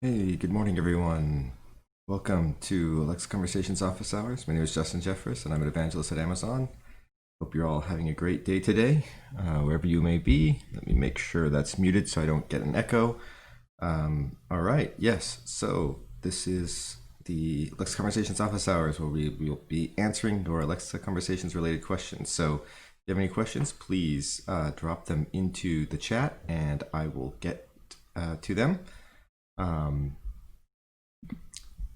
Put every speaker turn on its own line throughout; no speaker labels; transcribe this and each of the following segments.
Hey, good morning, everyone. Welcome to Alexa Conversations Office Hours. My name is Justin Jeffress, and I'm an evangelist at Amazon. Hope you're all having a great day today, wherever you may be. Let me make sure that's muted so I don't get an echo. All right, yes. So this is the Alexa Conversations Office Hours, where we will be answering your Alexa Conversations related questions. So if you have any questions, please drop them into the chat, and I will get to them.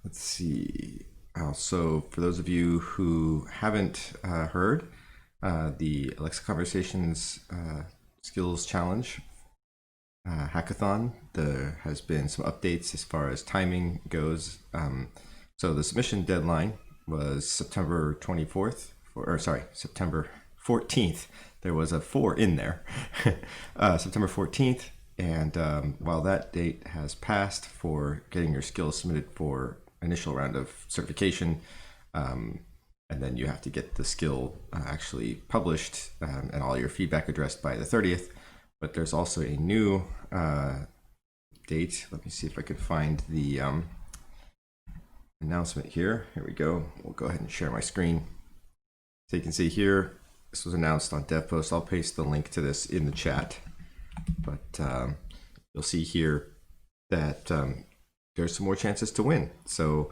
Let's see. So for those of you who haven't heard, the Alexa Conversations Skills Challenge hackathon, there has been some updates as far as timing goes. So the submission deadline was September 24th, September 14th. There was a 4 in there. September 14th. And while that date has passed for getting your skills submitted for initial round of certification, and then you have to get the skill actually published and all your feedback addressed by the 30th. But there's also a new date. Let me see if I can find the announcement here. Here we go. We'll go ahead and share my screen. So you can see here, this was announced on DevPost. I'll paste the link to this in the chat. But you'll see here that there's some more chances to win. So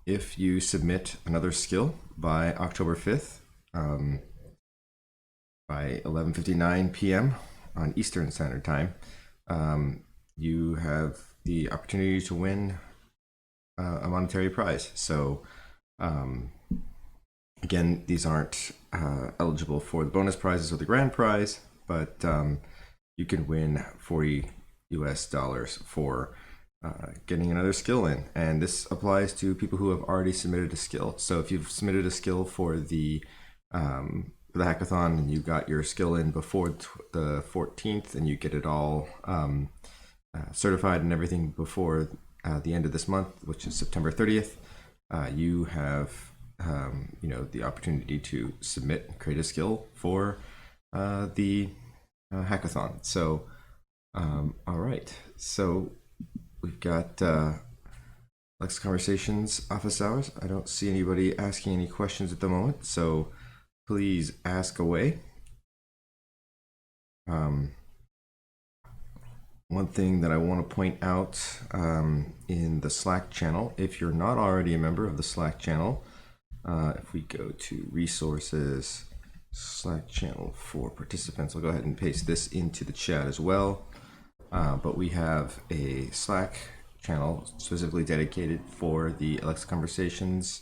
if you submit another skill by October 5th, by 11:59 p.m. on Eastern Standard Time, you have the opportunity to win a monetary prize. So again, these aren't eligible for the bonus prizes or the grand prize, but you can win $40 for getting another skill in. And this applies to people who have already submitted a skill. So if you've submitted a skill for the hackathon and you got your skill in before the 14th and you get it all certified and everything before the end of this month, which is September 30th, you have the opportunity to submit and create a skill for the hackathon. So all right, so we've got Alexa Conversations office hours. I don't see anybody asking any questions at the moment, so please ask away. One thing that I want to point out in the Slack channel, if you're not already a member of the Slack channel, if we go to resources, Slack channel for participants, I'll go ahead and paste this into the chat as well. But we have a Slack channel specifically dedicated for the Alexa Conversations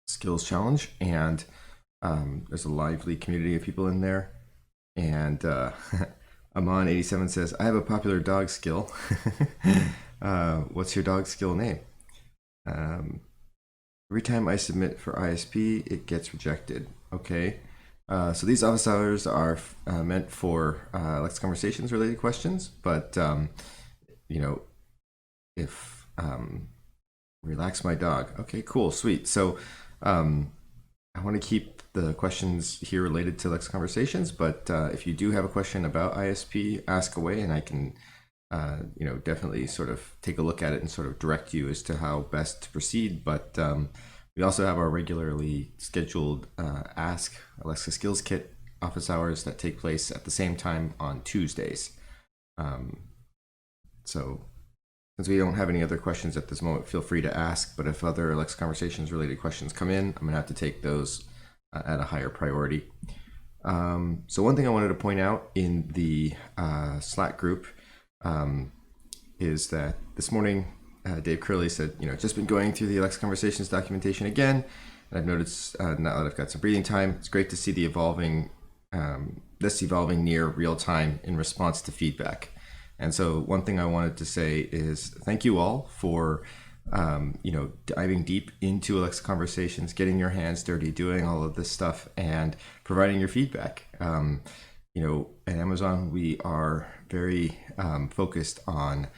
Skills Challenge, and there's a lively community of people in there. And Amon87 says, I have a popular dog skill. What's your dog skill name? Every time I submit for ISP, it gets rejected. Okay. So these office hours are meant for Alexa Conversations related questions, but if relax my dog. Okay, cool, sweet. So I want to keep the questions here related to Alexa Conversations, but if you do have a question about ISP, ask away, and I can definitely sort of take a look at it and sort of direct you as to how best to proceed. But we also have our regularly scheduled Ask Alexa Skills Kit office hours that take place at the same time on Tuesdays. So since we don't have any other questions at this moment, feel free to ask. But if other Alexa Conversations related questions come in, I'm going to have to take those at a higher priority. So one thing I wanted to point out in the Slack group is that this morning, Dave Curley said, just been going through the Alexa Conversations documentation again, and I've noticed now that I've got some breathing time, it's great to see the evolving near real time in response to feedback. And so one thing I wanted to say is thank you all for diving deep into Alexa Conversations, getting your hands dirty, doing all of this stuff, and providing your feedback. At Amazon, we are very focused on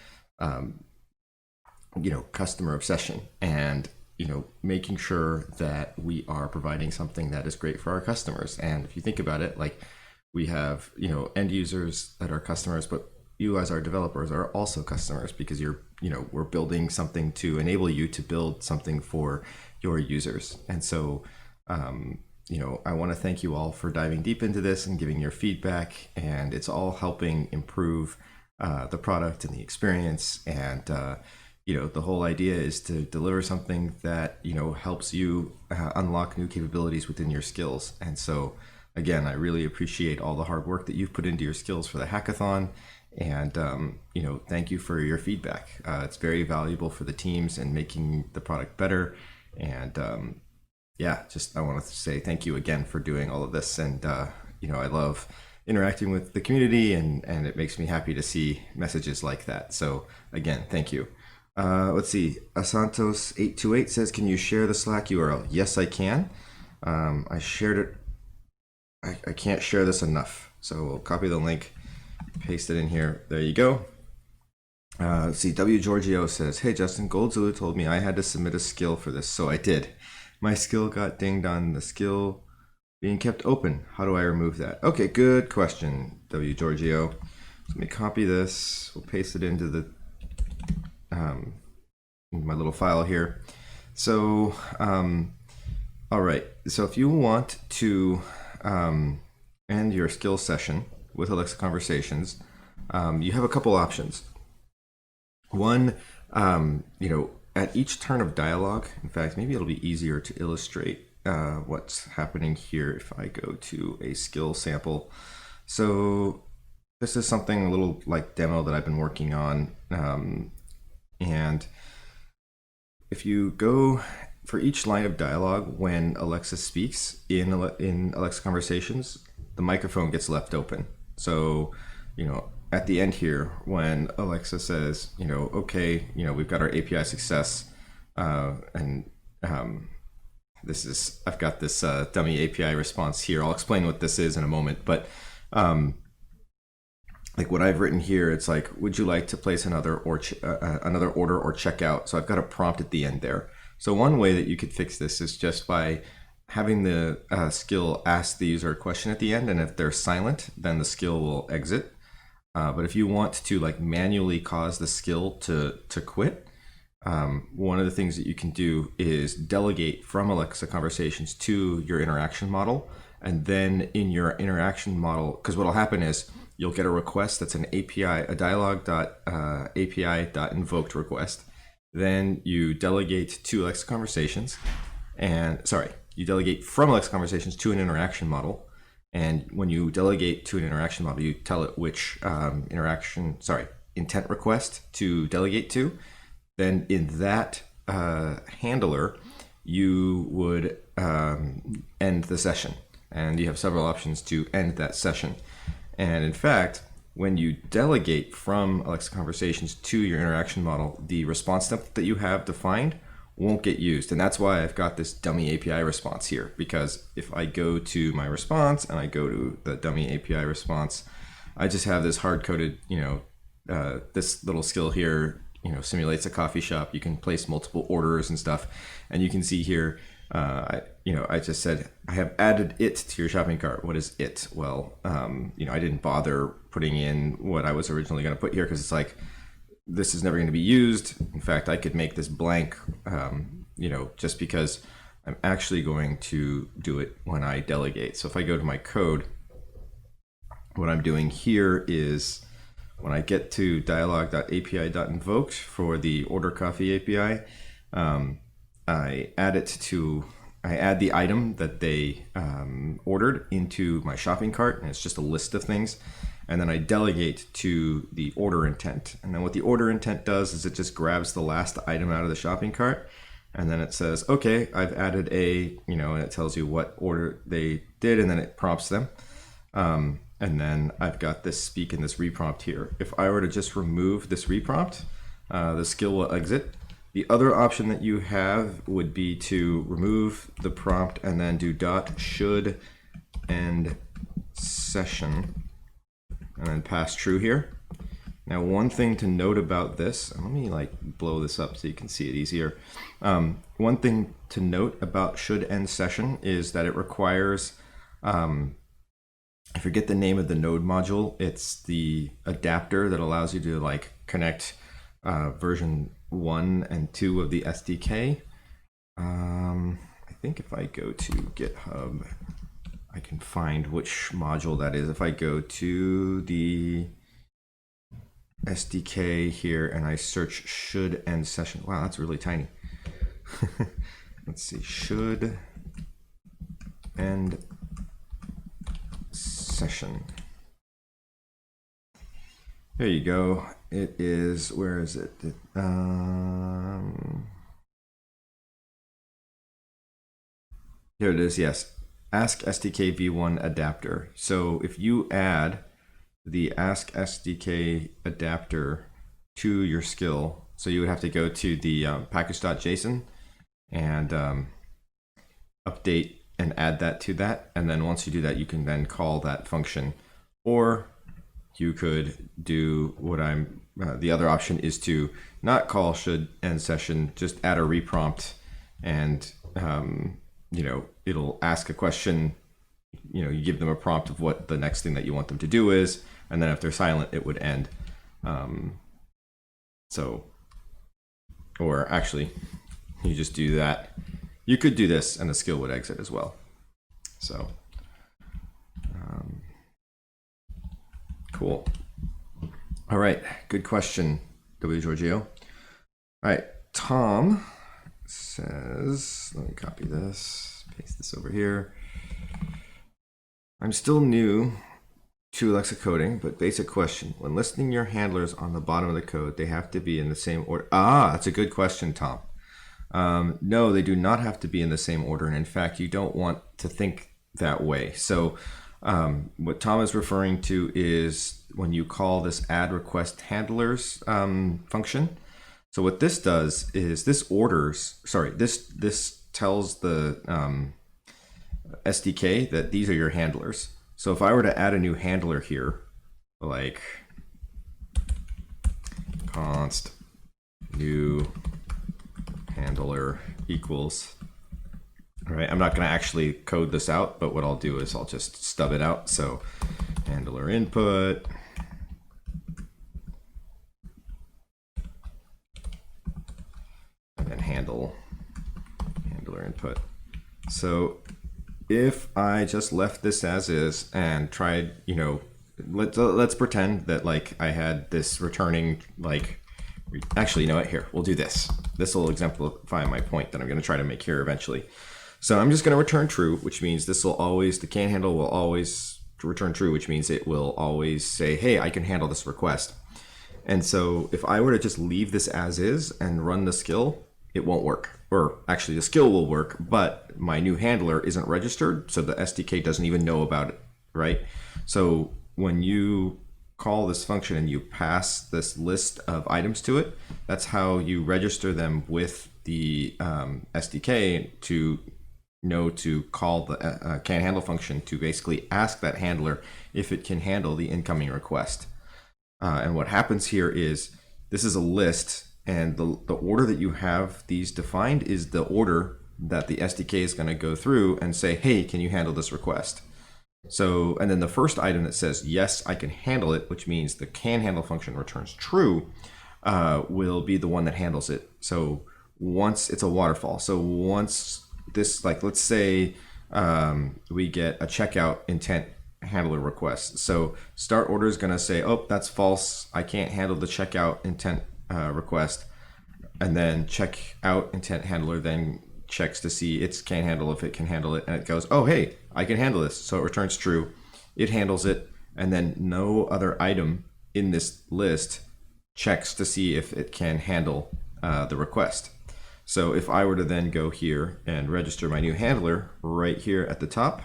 customer obsession and making sure that we are providing something that is great for our customers. And if you think about it, like we have end users that are customers, but you as our developers are also customers, because we're building something to enable you to build something for your users. And so, I want to thank you all for diving deep into this and giving your feedback, and it's all helping improve the product and the experience. And the whole idea is to deliver something that helps you unlock new capabilities within your skills. And so again, I really appreciate all the hard work that you've put into your skills for the hackathon, and thank you for your feedback. It's very valuable for the teams and making the product better. And I want to say thank you again for doing all of this. And I love interacting with the community, and it makes me happy to see messages like that. So again, thank you. Let's see. Asantos828 says, can you share the Slack URL? Yes, I can. I shared it. I can't share this enough. So we'll copy the link, paste it in here. There you go. Let's see. W. Giorgio says, hey, Justin, Goldzulu told me I had to submit a skill for this. So I did. My skill got dinged on the skill being kept open. How do I remove that? Okay, good question, W. Giorgio. So let me copy this. We'll paste it into the my little file here. So, all right. So if you want to end your skill session with Alexa Conversations, you have a couple options. One, at each turn of dialogue, in fact, maybe it'll be easier to illustrate what's happening here if I go to a skill sample. So this is something a little like demo that I've been working on. And if you go for each line of dialogue, when Alexa speaks in Alexa Conversations, the microphone gets left open. So, at the end here, when Alexa says, okay, we've got our API success, and I've got this dummy API response here. I'll explain what this is in a moment, but like what I've written here, it's like, would you like to place another order or checkout? So I've got a prompt at the end there. So one way that you could fix this is just by having the skill ask the user a question at the end, and if they're silent, then the skill will exit. But if you want to like manually cause the skill to quit, one of the things that you can do is delegate from Alexa Conversations to your interaction model. And then in your interaction model, because what'll happen is you'll get a request that's an API, a dialog.api.invoked request. Then you delegate to Alexa Conversations, you delegate from Alexa Conversations to an interaction model. And when you delegate to an interaction model, you tell it which intent request to delegate to. Then in that handler, you would end the session. And you have several options to end that session. And in fact, when you delegate from Alexa Conversations to your interaction model, the response template that you have defined won't get used. And that's why I've got this dummy API response here, because if I go to my response and I go to the dummy API response, I just have this hard-coded, this little skill here, simulates a coffee shop. You can place multiple orders and stuff. And you can see here, I just said, I have added it to your shopping cart. What is it? Well, I didn't bother putting in what I was originally going to put here, because it's like, this is never going to be used. In fact, I could make this blank, just because I'm actually going to do it when I delegate. So if I go to my code, what I'm doing here is when I get to dialog.api.invoked for the order coffee API, I add the item that they ordered into my shopping cart, and it's just a list of things. And then I delegate to the order intent. And then what the order intent does is it just grabs the last item out of the shopping cart. And then it says, okay, I've added and it tells you what order they did, and then it prompts them. And then I've got this speak and this reprompt here. If I were to just remove this reprompt, the skill will exit. The other option that you have would be to remove the prompt and then do .should end session and then pass true here. Now, one thing to note about this, let me blow this up so you can see it easier. One thing to note about should end session is that it requires I forget the name of the node module. It's the adapter that allows you to like connect version 1 and 2 of the SDK. I think if I go to GitHub, I can find which module that is. If I go to the SDK here and I search should end session. Wow, that's really tiny. Let's see, should end session. There you go. It is, where is it? Here it is, yes. Ask SDK v1 adapter. So if you add the Ask SDK adapter to your skill, so you would have to go to the package.json and update and add that to that. And then once you do that, you can then call that function. Or you could do what the other option is to not call should end session, just add a reprompt and it'll ask a question. You give them a prompt of what the next thing that you want them to do is, and then if they're silent, it would end. Or actually, you just do that. You could do this, and the skill would exit as well. So, cool. All right, good question, W. Giorgio. All right, Tom says, let me copy this, paste this over here. I'm still new to Alexa coding, but basic question. When listing your handlers on the bottom of the code, they have to be in the same order. That's a good question, Tom. No, they do not have to be in the same order. And in fact, you don't want to think that way. So what Tom is referring to is when you call this add request handlers function. So what this does is this tells the SDK that these are your handlers. So if I were to add a new handler here, like const new handler equals, all right, I'm not going to actually code this out, but what I'll do is I'll just stub it out. So handler input, and then handler input. So if I just left this as is and tried, let's pretend that like I had this returning, like, actually, you know what, here, we'll do this. This will exemplify my point that I'm going to try to make here eventually. So I'm just going to return true, which means the can handle will always return true, which means it will always say, hey, I can handle this request. And so if I were to just leave this as is and run the skill, it won't work. Or actually the skill will work, but my new handler isn't registered, so the SDK doesn't even know about it, right? So when you call this function and you pass this list of items to it, that's how you register them with the SDK to know to call the can handle function to basically ask that handler if it can handle the incoming request. And what happens here is this is a list, and the order that you have these defined is the order that the SDK is going to go through and say, hey, can you handle this request? So, and then the first item that says, yes, I can handle it, which means the can handle function returns true, will be the one that handles it. So once it's a waterfall. So once this, like, let's say we get a checkout intent handler request. So start order is going to say, oh, that's false. I can't handle the checkout intent request. And then checkout intent handler then checks to see its can handle if it can handle it, and it goes, oh, hey, I can handle this. So it returns true. It handles it, and then no other item in this list checks to see if it can handle the request. So if I were to then go here and register my new handler right here at the top,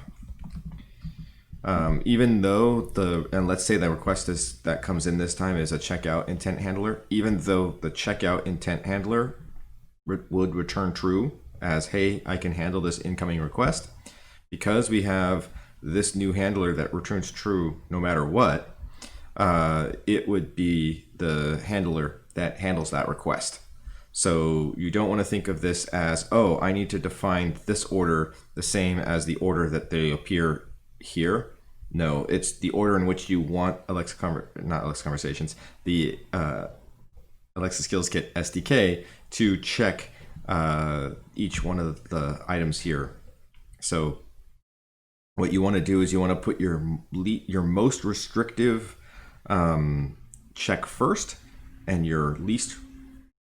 even though and let's say the request that comes in this time is a checkout intent handler, even though the checkout intent handler would return true as, hey, I can handle this incoming request, because we have this new handler that returns true no matter what, it would be the handler that handles that request. So you don't want to think of this as, oh, I need to define this order the same as the order that they appear here. No, it's the order in which you want not Alexa Conversations, the Alexa Skills Kit SDK to check each one of the items here. So what you want to do is you want to put your most restrictive check first and your least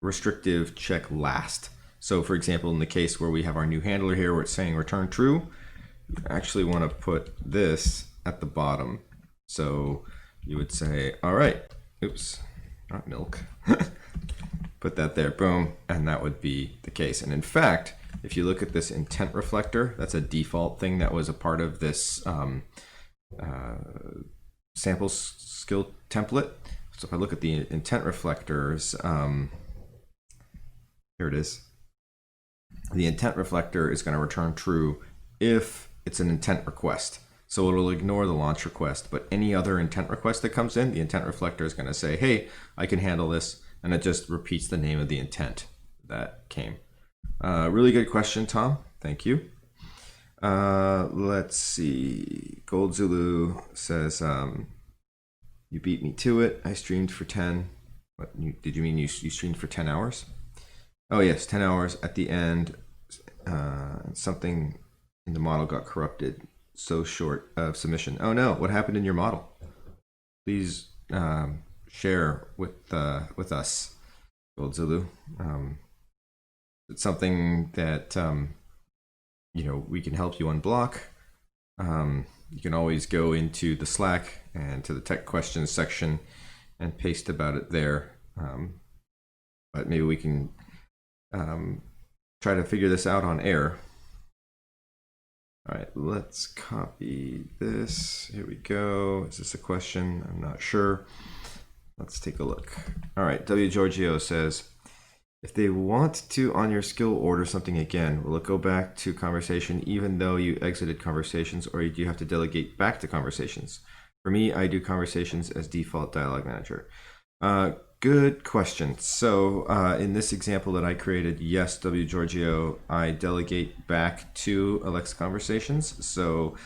restrictive check last. So for example, in the case where we have our new handler here where it's saying return true, you actually want to put this at the bottom. So you would say, all right, oops, not milk. Put that there, boom, and that would be the case. And in fact, if you look at this intent reflector, that's a default thing that was a part of this sample skill template. So if I look at the intent reflectors, here it is. The intent reflector is going to return true if it's an intent request. So it'll ignore the launch request, but any other intent request that comes in, the intent reflector is going to say, hey, I can handle this, and it just repeats the name of the intent that came. Really good question, Tom. Thank you. Let's see. Gold Zulu says, you beat me to it. I streamed for 10. What, did you mean you streamed for 10 hours? Oh, yes, 10 hours. At the end, something in the model got corrupted. So short of submission. Oh no, what happened in your model? Please share with us, Gold Zulu. It's something that we can help you unblock. You can always go into the Slack and to the tech questions section and paste about it there. But maybe we can try to figure this out on air. All right, let's copy this. Here we go. Is this a question? I'm not sure. Let's take a look. All right, W. Giorgio says, if they want to on your skill order something again, will it go back to conversation even though you exited conversations, or do you have to delegate back to conversations? For me, I do conversations as default dialog manager. Good question. So in this example that I created, yes, W. Giorgio, I delegate back to Alexa Conversations. So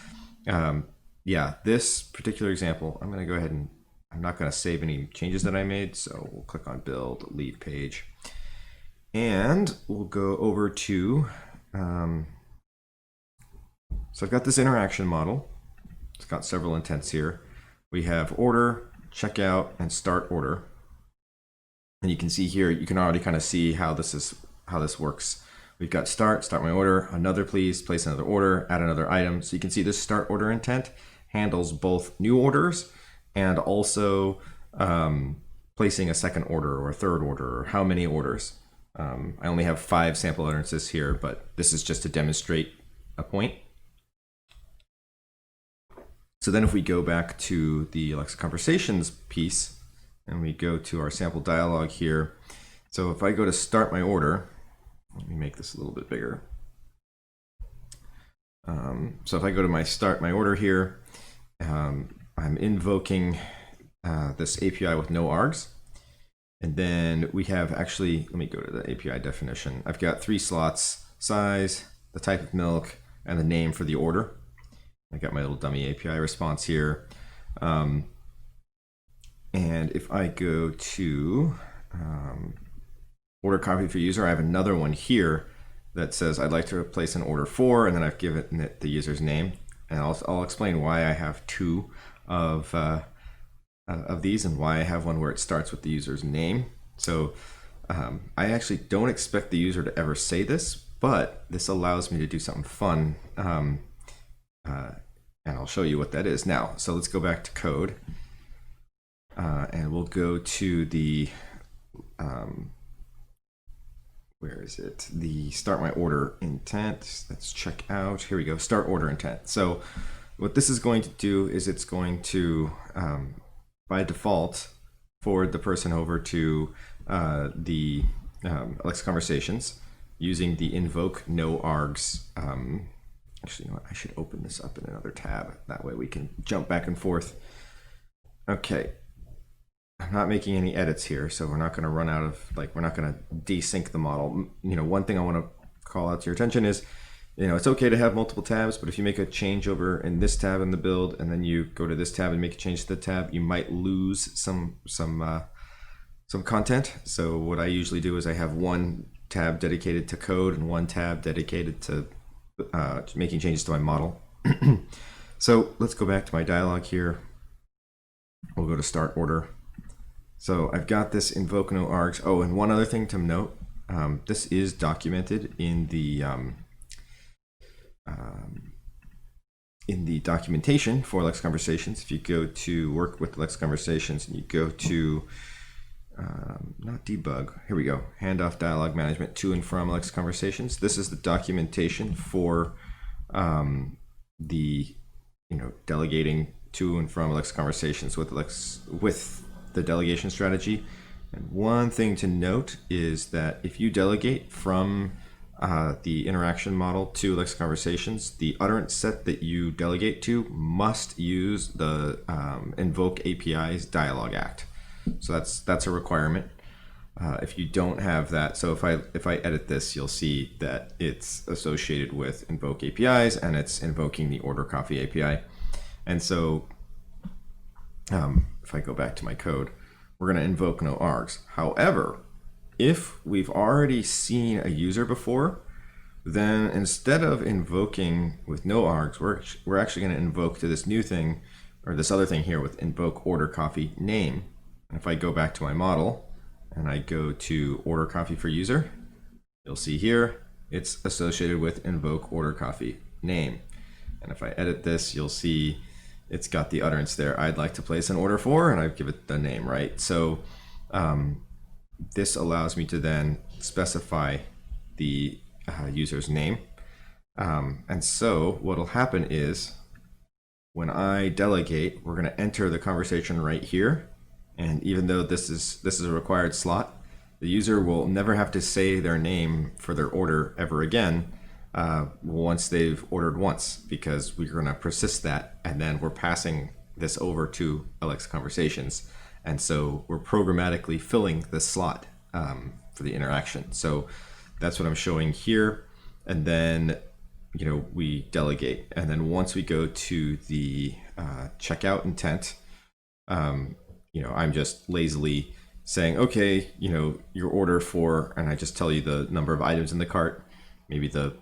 yeah, this particular example, I'm going to go ahead and I'm not going to save any changes that I made. So we'll click on build, leave page. And we'll go over to, so I've got this interaction model. It's got several intents here. We have order, checkout, and start order. And you can see here, you can already kind of see how this works. We've got start my order, another please, place another order, add another item. So you can see this start order intent handles both new orders and also placing a second order or a third order or how many orders. I only have 5 sample utterances here, but this is just to demonstrate a point. So then if we go back to the Alexa Conversations piece, and we go to our sample dialog here. So if I go to start my order, let me make this a little bit bigger. So if I go to start my order here, I'm invoking this API with no args. And then we have actually, let me go to the API definition. I've got 3 slots, size, the type of milk, and the name for the order. I got my little dummy API response here. And if I go to order copy for user, I have another one here that says I'd like to place an order for, and then I've given it the user's name. And I'll explain why I have 2 of these and why I have one where it starts with the user's name. So I actually don't expect the user to ever say this, but this allows me to do something fun. And I'll show you what that is now. So let's go back to code. And we'll go to the, where is it? The start my order intent. Let's check out. Here we go. Start order intent. So what this is going to do is it's going to, by default, forward the person over to the Alexa Conversations using the invoke no args. Actually, you know what? I should open this up in another tab. That way we can jump back and forth. Okay. I'm not making any edits here, so we're not going to run out of, we're not going to desync the model. One thing I want to call out to your attention is it's okay to have multiple tabs, but if you make a change over in this tab in the build, and then you go to this tab and make a change to the tab, you might lose some content. So what I usually do is I have one tab dedicated to code and one tab dedicated to making changes to my model. So let's go back to my dialog here. We'll go to start order. So I've got this invoke no args. Oh, and one other thing to note, this is documented in the documentation for Lex Conversations. If you go to work with Lex Conversations and you go to not debug, here we go, handoff dialog management to and from Lex Conversations. This is the documentation for the delegating to and from Lex Conversations with the delegation strategy. And one thing to note is that if you delegate from the interaction model to Lex Conversations, the utterance set that you delegate to must use the invoke API's dialog act. So that's a requirement. If you don't have that, so if I edit this, you'll see that it's associated with invoke APIs and it's invoking the order coffee API. And so if I go back to my code, we're going to invoke no args. However, if we've already seen a user before, then instead of invoking with no args, we're actually going to invoke to this new thing, or this other thing here with invoke order coffee name. And if I go back to my model and I go to order coffee for user, you'll see here it's associated with invoke order coffee name. And if I edit this, you'll see it's got the utterance there. I'd like to place an order for, and I give it the name, right? So this allows me to then specify the user's name. And so what'll happen is when I delegate, we're going to enter the conversation right here. And even though this is a required slot, the user will never have to say their name for their order ever again once they've ordered once, because we're going to persist that, and then we're passing this over to Lex Conversations. And so we're programmatically filling the slot for the interaction. So that's what I'm showing here. And then, we delegate. And then once we go to the checkout intent, I'm just lazily saying, okay, your order for, and I just tell you the number of items in the cart. Maybe the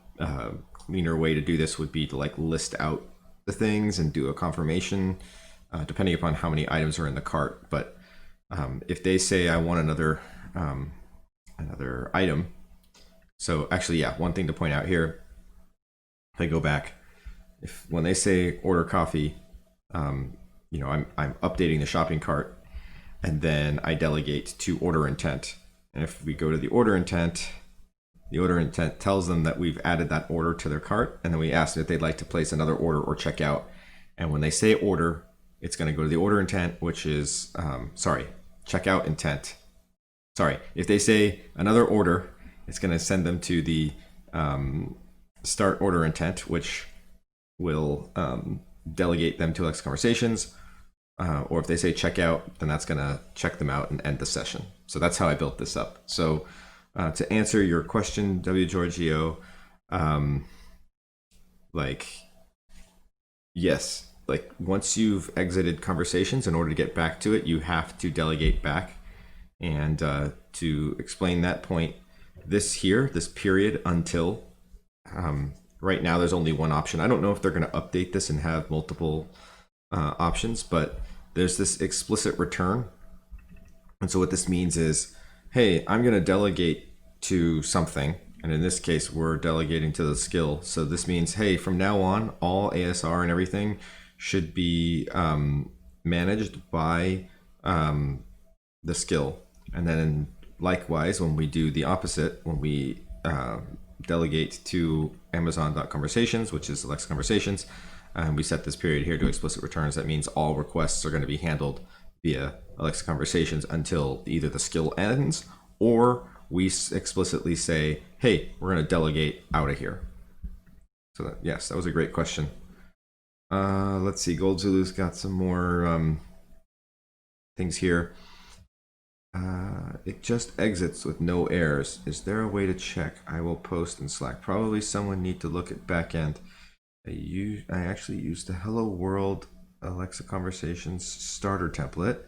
cleaner way to do this would be to list out the things and do a confirmation, depending upon how many items are in the cart. But if they say I want another item, so actually, yeah, one thing to point out here, if I go back, when they say order coffee, I'm updating the shopping cart, and then I delegate to order intent. And if we go to the order intent tells them that we've added that order to their cart, and then we ask them if they'd like to place another order or check out. And when they say order, it's going to go to the order intent, which is, checkout intent. If they say another order, it's going to send them to the start order intent, which will delegate them to Lex Conversations. Or if they say checkout, then that's going to check them out and end the session. So that's how I built this up. So to answer your question, W. Giorgio, yes, once you've exited Conversations, in order to get back to it, you have to delegate back. And to explain that point, this period until, right now there's only one option. I don't know if they're going to update this and have multiple options, but there's this explicit return. And so what this means is, hey, I'm going to delegate to something, and in this case we're delegating to the skill. So this means, hey, from now on all ASR and everything should be managed by the skill. And then likewise, when we do the opposite, when we delegate to Amazon.conversations, which is Lex Conversations, and we set this period here to explicit returns, that means all requests are going to be handled via Lex Conversations until either the skill ends, or we explicitly say, hey, we're going to delegate out of here. So yes, that was a great question. Let's see, Gold Zulu's got some more things here. It just exits with no errors. Is there a way to check? I will post in Slack. Probably someone need to look at backend. I actually used the Hello World Alexa Conversations starter template.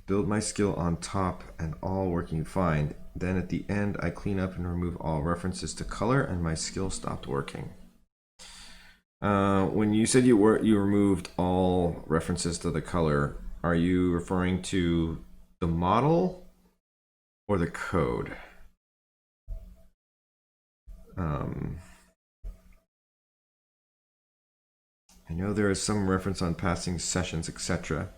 Build my skill on top and all working fine. Then at the end, I clean up and remove all references to color and my skill stopped working. When you said you removed all references to the color, are you referring to the model or the code? I know there is some reference on passing sessions, etc.,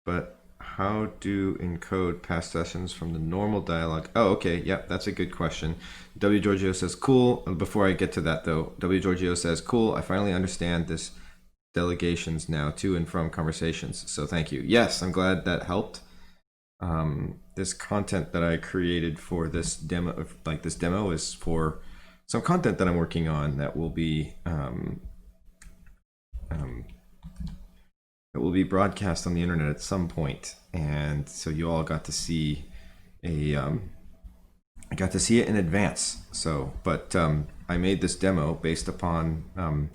but how do encode past sessions from the normal dialogue? Oh, okay, yep, that's a good question. W. Giorgio says, cool. Before I get to that, though, W. Giorgio says, cool, I finally understand this delegations now to and from conversations, so thank you. Yes, I'm glad that helped. This content that I created for this demo, is for some content that I'm working on that will be broadcast on the internet at some point, and so you all got to see I got to see it in advance. So, but I made this demo based upon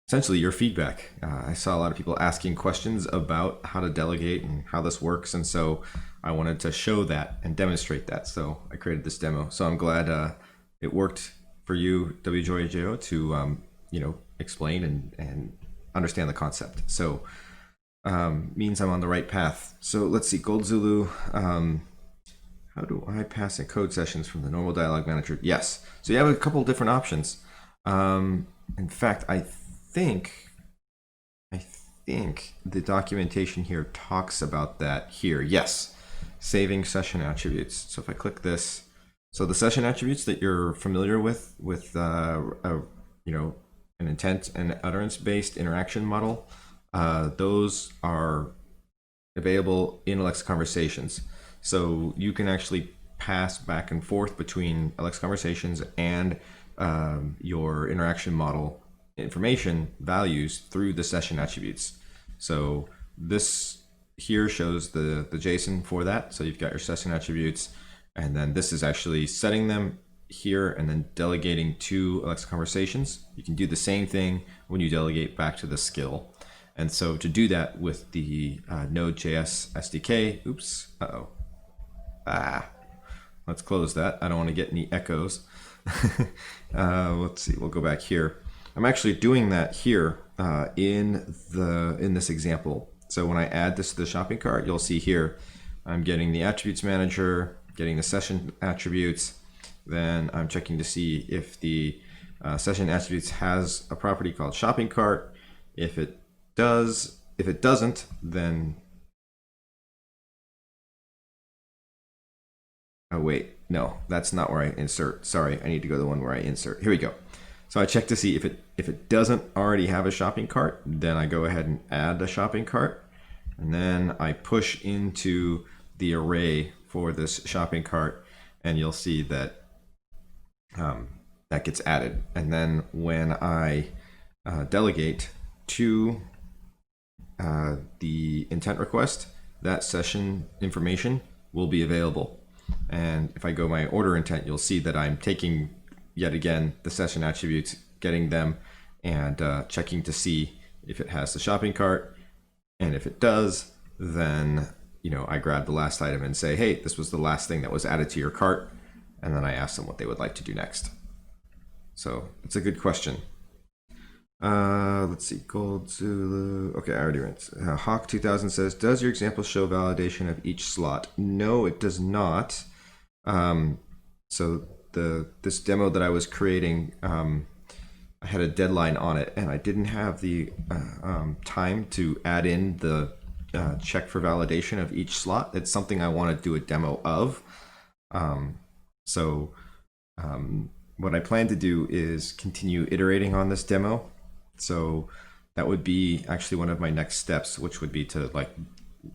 essentially your feedback. I saw a lot of people asking questions about how to delegate and how this works, and so I wanted to show that and demonstrate that. So I created this demo. So I'm glad it worked for you, WJO, to explain and understand the concept. So means I'm on the right path. So let's see, Gold Zulu. How do I pass in code sessions from the normal dialog manager? Yes. So you have a couple different options. In fact, I think the documentation here talks about that here. Yes, saving session attributes. So if I click this, so the session attributes that you're familiar with an intent and utterance based interaction model, those are available in Alexa Conversations. So you can actually pass back and forth between Alexa Conversations and your interaction model information values through the session attributes. So this here shows the JSON for that. So you've got your session attributes, and then this is actually setting them here and then delegating to Alexa Conversations. You can do the same thing when you delegate back to the skill. And so to do that with the Node.js SDK, let's close that. I don't want to get any echoes. Let's see, we'll go back here. I'm actually doing that here in this example. So when I add this to the shopping cart, you'll see here, I'm getting the attributes manager, getting the session attributes. Then I'm checking to see if the session attributes has a property called shopping cart. If it doesn't, then oh wait, no, that's not where I insert. Sorry, I need to go to the one where I insert. Here we go. So I check to see if it doesn't already have a shopping cart, then I go ahead and add a shopping cart, and then I push into the array for this shopping cart, and you'll see that that gets added. And then when I delegate to the intent request, that session information will be available. And if I go my order intent, you'll see that I'm taking yet again the session attributes, getting them, and checking to see if it has the shopping cart. And if it does, then I grab the last item and say, hey, this was the last thing that was added to your cart. And then I ask them what they would like to do next. So it's a good question. Let's see, Gold Zulu. Okay, I already read. Hawk 2000 says, does your example show validation of each slot? No, it does not. So this demo that I was creating, I had a deadline on it, and I didn't have the time to add in the check for validation of each slot. It's something I want to do a demo of. What I plan to do is continue iterating on this demo. So that would be actually one of my next steps, which would be to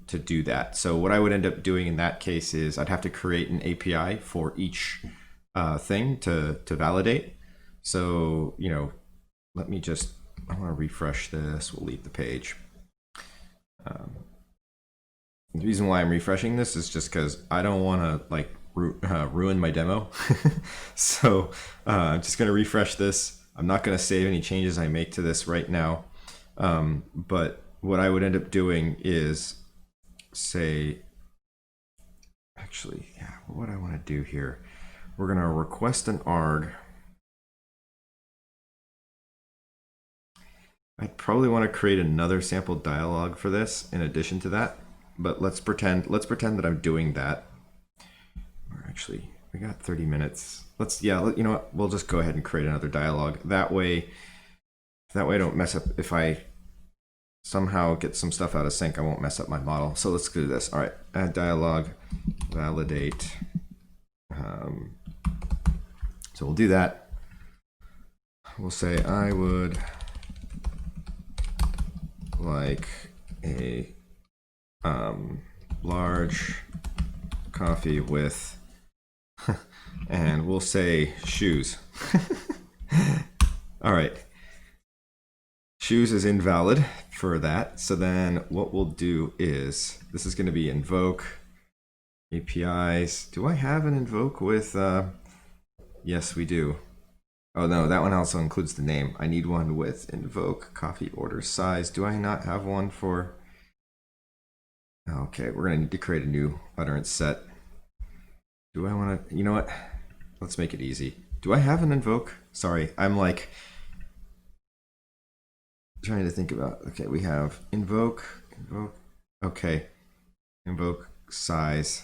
do that. So what I would end up doing in that case is I'd have to create an API for each thing to validate. So, let me I want to refresh this. We'll leave the page. The reason why I'm refreshing this is just because I don't want to like ruin my demo. So I'm just going to refresh this. I'm not going to save any changes I make to this right now. But what I would end up doing is say, actually, yeah, what I want to do here, we're going to request an arg. I'd probably want to create another sample dialog for this in addition to that, but let's pretend that I'm doing that. Or actually, we got 30 minutes. You know what? We'll just go ahead and create another dialog. That way I don't mess up. If I somehow get some stuff out of sync, I won't mess up my model. So let's do this. All right, add dialog, validate. So we'll do that. We'll say I would like a large coffee with, and we'll say shoes. All right. Shoes is invalid for that. So then what we'll do is, this is going to be invoke APIs. Do I have an invoke with, yes, we do. Oh no, that one also includes the name. I need one with invoke coffee order size. Do I not have one for? Okay, we're gonna need to create a new utterance set. Do I want to, you know what? Let's make it easy. Do I have an invoke? Sorry, I'm like trying to think about, okay, we have invoke, okay, invoke size.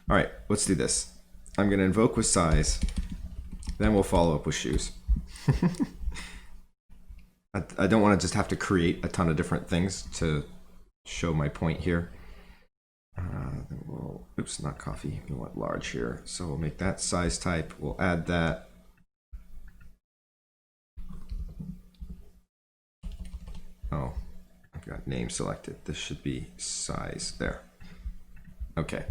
All right, let's do this. I'm gonna invoke with size. Then we'll follow up with shoes. I don't want to just have to create a ton of different things to show my point here. Then we'll, oops, not coffee. We want large here. So we'll make that size type. We'll add that. Oh, I've got name selected. This should be size there. Okay.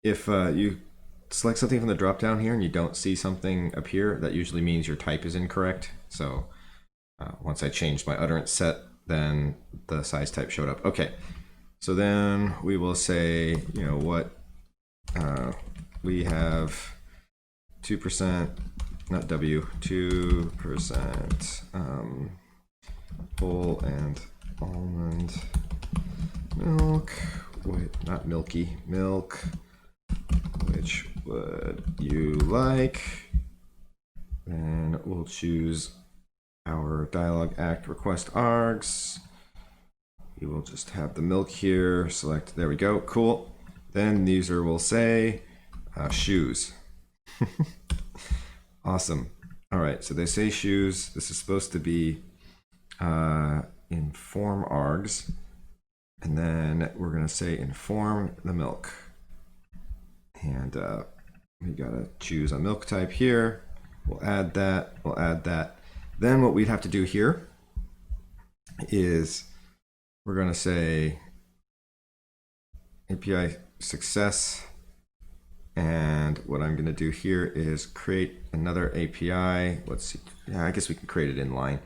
If you select something from the drop down here and you don't see something appear, that usually means your type is incorrect. So once I changed my utterance set, then the size type showed up. Okay, so then we will say, you know what, we have 2%, not W, 2% whole and almond milk, wait, not milky, milk. Which would you like? And we'll choose our dialog act request args. We will just have the milk here, select, there we go, cool. Then the user will say shoes. Awesome. All right, so they say shoes. This is supposed to be inform args. And then we're gonna say inform the milk. And we gotta choose a milk type here. We'll add that, we'll add that. Then what we'd have to do here is we're gonna say API success. And what I'm gonna do here is create another API. Let's see, yeah, I guess we can create it in line.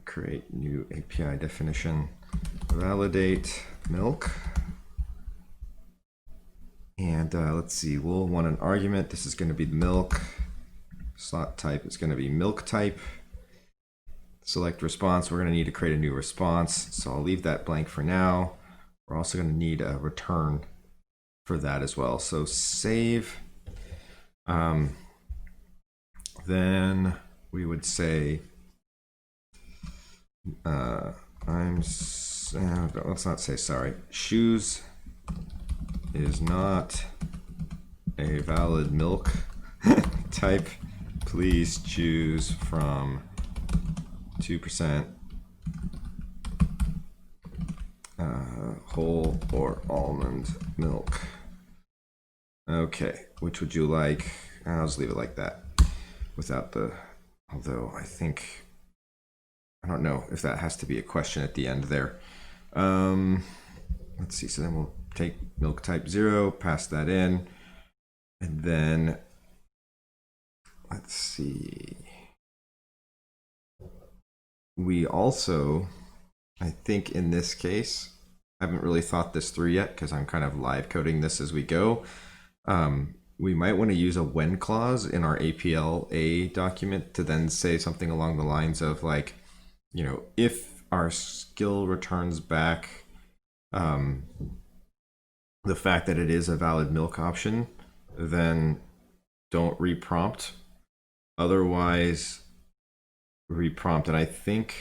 Create new API definition, validate milk. And let's see, we'll want an argument. This is going to be milk. Slot type is going to be milk type. Select response. We're going to need to create a new response. So I'll leave that blank for now. We're also going to need a return for that as well. So save. Then we would say, let's not say sorry. Shoes is not a valid milk type. Please choose from 2% whole or almond milk. Okay, which would you like? I'll just leave it like that without the, although I think, I don't know if that has to be a question at the end there. Let's see, so then we'll take milk type 0, pass that in, and then let's see. We also I think in this case, I haven't really thought this through yet because I'm kind of live coding this as we go. We might want to use a when clause in our APLA document to then say something along the lines of like, you know, if our skill returns back the fact that it is a valid milk option, then don't reprompt. Otherwise, reprompt. And I think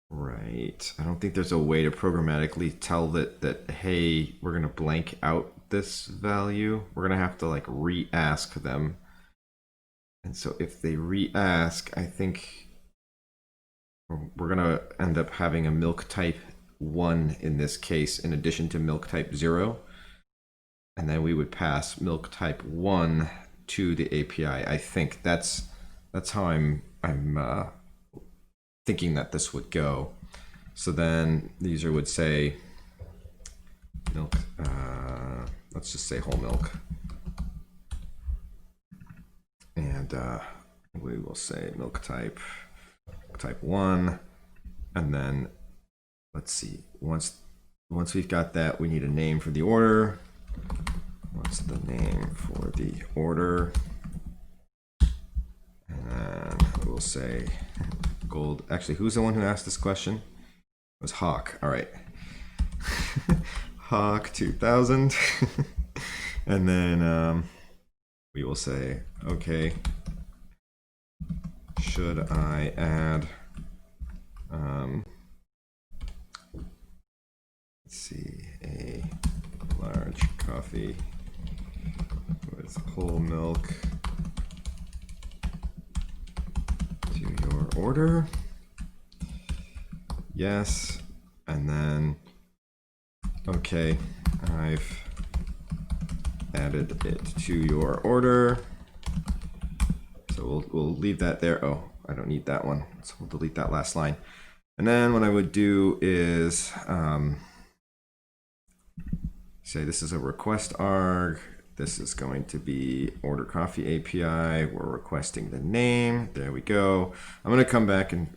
right. I don't think there's a way to programmatically tell that hey, we're gonna blank out this value. We're gonna have to like re-ask them. And so if they re-ask, I think we're gonna end up having a milk type 1 in this case, in addition to milk type 0. And then we would pass milk type 1 to the API. I think that's how I'm thinking that this would go. So then the user would say milk, let's just say whole milk. And we will say milk type 1. And then let's see, once we've got that, we need a name for the order. What's the name for the order? And then we'll say gold. Actually, who's the one who asked this question? It was Hawk. All right. Hawk 2000. And then we will say, okay, should I add, let's see, a large coffee with whole milk to your order? Yes. And then, okay, I've added it to your order. So we'll leave that there. Oh, I don't need that one. So we'll delete that last line. And then what I would do is say this is a request arg. This is going to be order coffee API. We're requesting the name. There we go. I'm going to come back and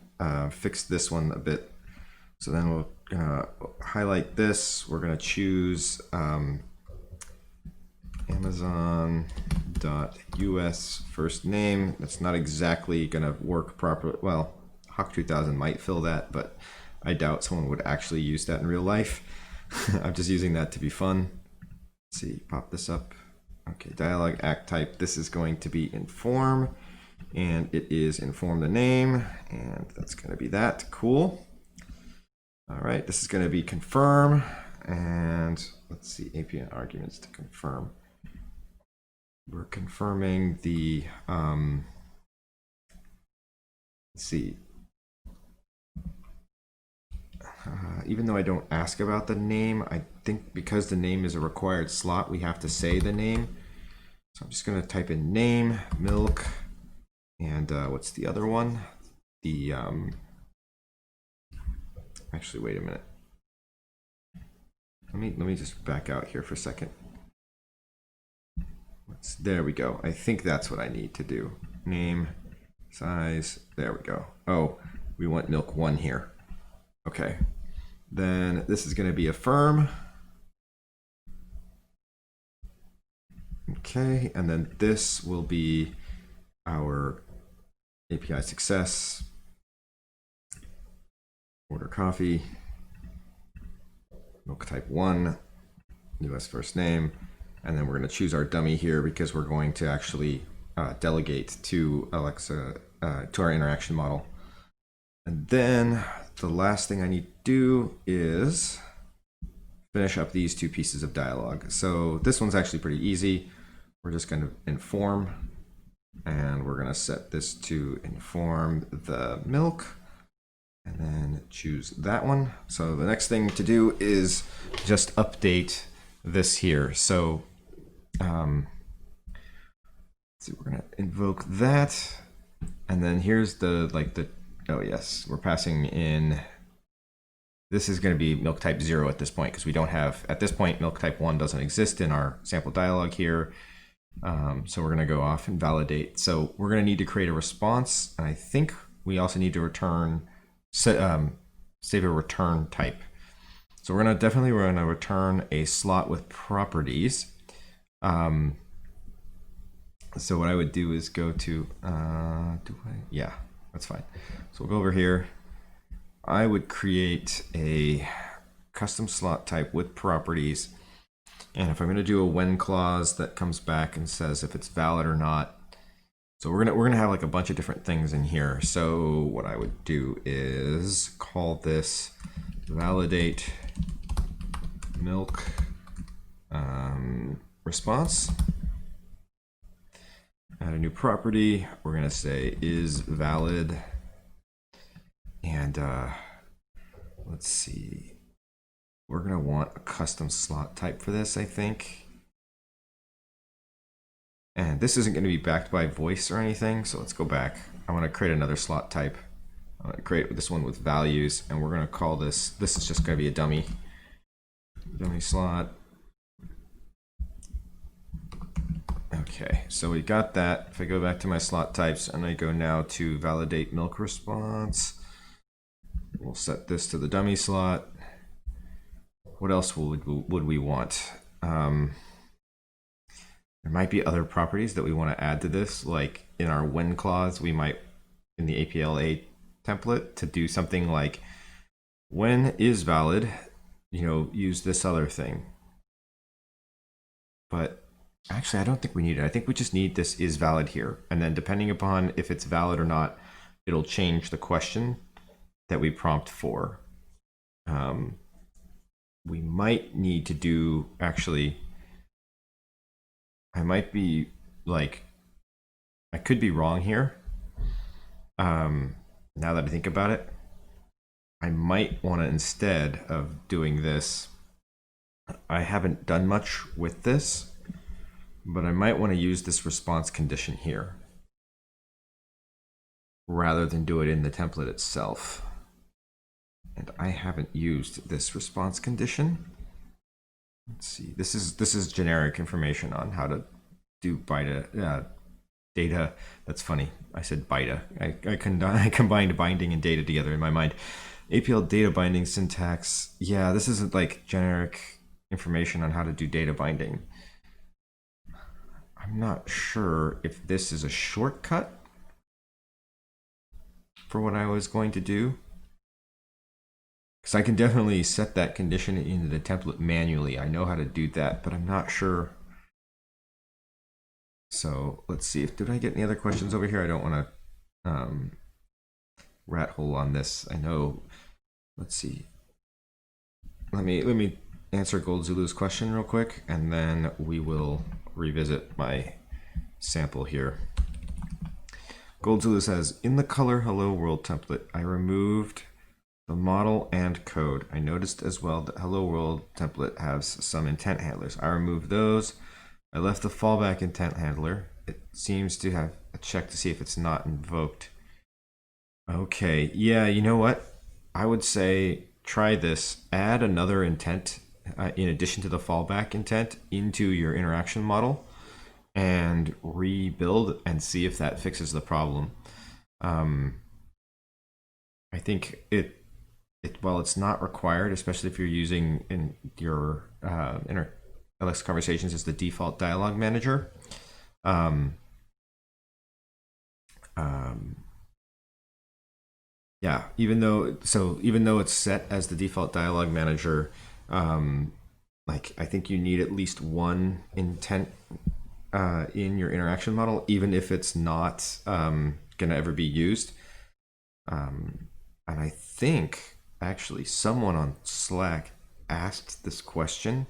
fix this one a bit. So then we'll highlight this. We're going to choose Amazon.us first name. That's not exactly going to work properly. Well, Hawk 2000 might fill that, but I doubt someone would actually use that in real life. I'm just using that to be fun. Let's see, pop this up. Okay, dialog act type. This is going to be inform, and it is inform the name, and that's going to be that. Cool. All right, this is going to be confirm, and let's see, API arguments to confirm. We're confirming the, let's see, even though I don't ask about the name, I think because the name is a required slot, we have to say the name. So I'm just going to type in name, milk, and what's the other one? The, actually, wait a minute. Let me just back out here for a second. There we go. I think that's what I need to do. Name, size, there we go. Oh, we want milk 1 here. Okay. Then this is going to be affirm. Okay, and then this will be our API success. Order coffee, milk type 1, US first name, and then we're going to choose our dummy here because we're going to actually delegate to Alexa, to our interaction model. And then the last thing I need to do is finish up these 2 pieces of dialogue. So this one's actually pretty easy. We're just going to inform, and we're going to set this to inform the milk, and then choose that one. So the next thing to do is just update this here. So let's see, we're going to invoke that, and then here's the oh yes, we're passing in. This is going to be milk type 0 at this point because we don't have, at this point, milk type 1 doesn't exist in our sample dialog here. So we're going to go off and validate. So we're going to need to create a response, and I think we also need to return save a return type. So we're going to return a slot with properties. So what I would do is go to yeah, that's fine. So we'll go over here. I would create a custom slot type with properties. And if I'm going to do a when clause that comes back and says if it's valid or not. So we're gonna have like a bunch of different things in here. So what I would do is call this validate milk response. Add a new property. We're gonna say is valid. And let's see. We're going to want a custom slot type for this, I think. And this isn't going to be backed by voice or anything, so let's go back. I want to create another slot type. I'm going to create this one with values, and we're going to call this is just going to be a dummy slot. Okay, so we got that. If I go back to my slot types and I go now to validate milk response, we'll set this to the dummy slot. What else would we want? There might be other properties that we want to add to this, like in our when clause, we might, in the APLA template, to do something like when is valid, use this other thing. But actually, I don't think we need it. I think we just need this is valid here. And then depending upon if it's valid or not, it'll change the question that we prompt for. We might need to do, actually, I might be like, I could be wrong here. Now that I think about it, I might want to, instead of doing this, I haven't done much with this, but I might want to use this response condition here rather than do it in the template itself. And I haven't used this response condition. Let's see. This is generic information on how to do BIDA data. That's funny. I said BIDA. I combined binding and data together in my mind. APL data binding syntax. Yeah, this isn't like generic information on how to do data binding. I'm not sure if this is a shortcut for what I was going to do. Because I can definitely set that condition into the template manually. I know how to do that, but I'm not sure. So let's see. Did I get any other questions over here? I don't want to rat hole on this. I know. Let's see. Let me answer Gold Zulu's question real quick, and then we will revisit my sample here. Gold Zulu says, in the color hello world template, I removed the model and code. I noticed as well that hello world template has some intent handlers. I removed those. I left the fallback intent handler. It seems to have a check to see if it's not invoked. Okay, yeah, you know what? I would say try this. Add another intent in addition to the fallback intent into your interaction model and rebuild and see if that fixes the problem. I think while it's not required, especially if you're using in your LX conversations as the default dialog manager, yeah, even though it's set as the default dialog manager, like I think you need at least one intent in your interaction model, even if it's not gonna ever be used. And I think actually someone on Slack asked this question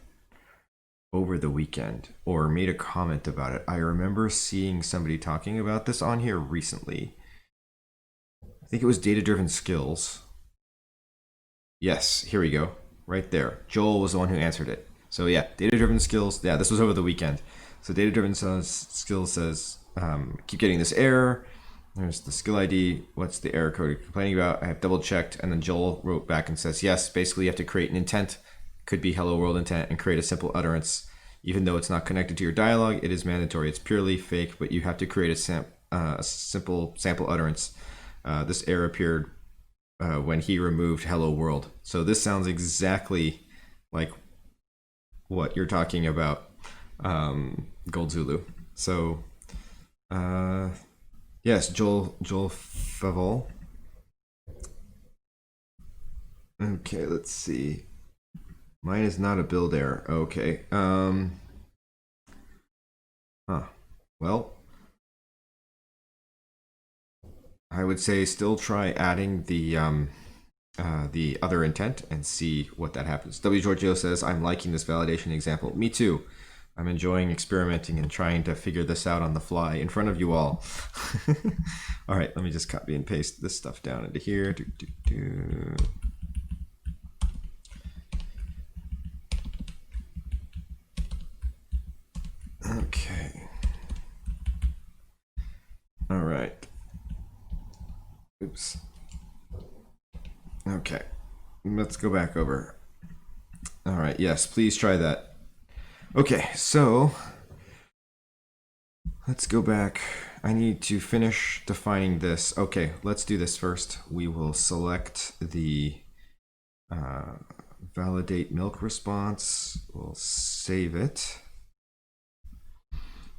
over the weekend or made a comment about it. I remember seeing somebody talking about this on here recently. I think it was data-driven skills. Yes, here we go. Right there. Joel was the one who answered it. So yeah, data-driven skills. Yeah, this was over the weekend. So data-driven skills says, keep getting this error. There's the skill ID. What's the error code you're complaining about? I have double checked. And then Joel wrote back and says, yes, basically you have to create an intent. Could be hello world intent and create a simple utterance Even though it's not connected to your dialog, it is mandatory. It's purely fake, but you have to create a simple sample utterance. This error appeared when he removed hello world. So this sounds exactly like what you're talking about, Gold Zulu. So yes, Joel Favol. Okay, let's see. Mine is not a build error. Okay. Well, I would say still try adding the other intent and see what that happens. W. Giorgio says, I'm liking this validation example. Me too. I'm enjoying experimenting and trying to figure this out on the fly in front of you all. All right, let me just copy and paste this stuff down into here. Okay. All right. Oops. Okay. Let's go back over. All right. Yes, please try that. Okay, so let's go back. I need to finish defining this. Okay, let's do this first. We will select the validate milk response. We'll save it.